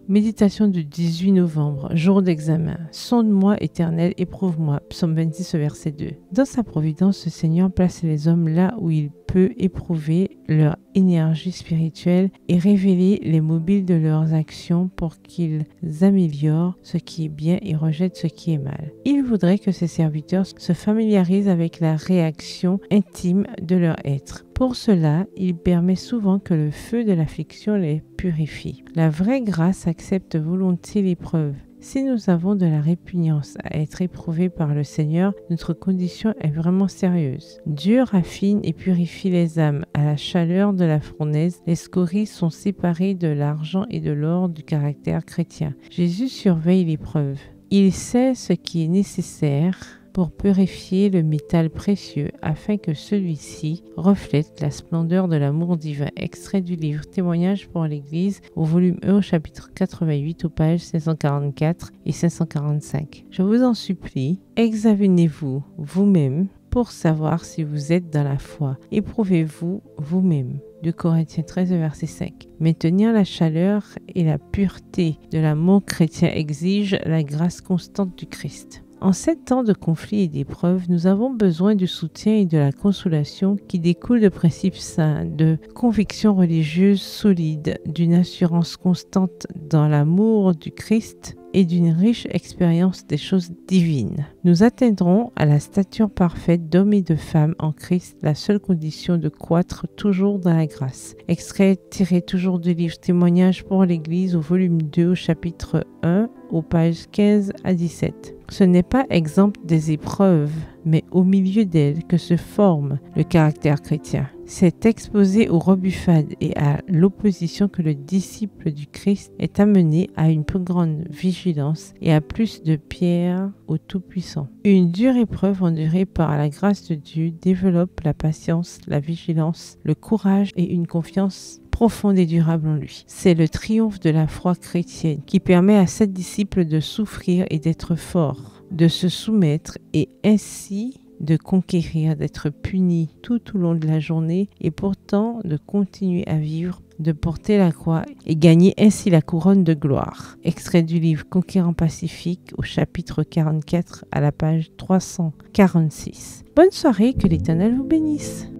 Méditation du 18 novembre, jour d'examen. Sonde-moi, Éternel, éprouve-moi. Psaume 26, verset 2. Dans sa providence, le Seigneur place les hommes là où il peut éprouver leur énergie spirituelle et révéler les mobiles de leurs actions pour qu'ils améliorent ce qui est bien et rejettent ce qui est mal. Il voudrait que ses serviteurs se familiarisent avec la réaction intime de leur être. Pour cela, il permet souvent que le feu de l'affliction les purifie. La vraie grâce accepte volontiers l'épreuve. Si nous avons de la répugnance à être éprouvés par le Seigneur, notre condition est vraiment sérieuse. Dieu raffine et purifie les âmes. À la chaleur de la fournaise, les scories sont séparées de l'argent et de l'or du caractère chrétien. Jésus surveille l'épreuve. Il sait ce qui est nécessaire pour purifier le métal précieux afin que celui-ci reflète la splendeur de l'amour divin. Extrait du livre Témoignages pour l'Église au volume 1 au chapitre 88 aux pages 544 et 545. Je vous en supplie, examinez-vous vous-même pour savoir si vous êtes dans la foi. Éprouvez-vous vous-même. 2 Corinthiens 13, verset 5. Maintenir la chaleur et la pureté de l'amour chrétien exige la grâce constante du Christ. En ces temps de conflits et d'épreuves, nous avons besoin du soutien et de la consolation qui découlent de principes saints, de convictions religieuses solides, d'une assurance constante dans l'amour du Christ et d'une riche expérience des choses divines. Nous atteindrons à la stature parfaite d'hommes et de femmes en Christ, la seule condition de croître toujours dans la grâce. Extrait tiré toujours du livre Témoignages pour l'Église au volume 2 au chapitre 1 aux pages 15 à 17. Ce n'est pas exemple des épreuves, mais au milieu d'elles que se forme le caractère chrétien. C'est exposé aux rebuffades et à l'opposition que le disciple du Christ est amené à une plus grande vigilance et à plus de pierres au Tout-Puissant. Une dure épreuve endurée par la grâce de Dieu développe la patience, la vigilance, le courage et une confiance profonde et durable en lui. C'est le triomphe de la foi chrétienne qui permet à ses disciples de souffrir et d'être forts, de se soumettre et ainsi de conquérir, d'être punis tout au long de la journée et pourtant de continuer à vivre, de porter la croix et gagner ainsi la couronne de gloire. Extrait du livre Conquérant Pacifique au chapitre 44 à la page 346. Bonne soirée, que l'Éternel vous bénisse.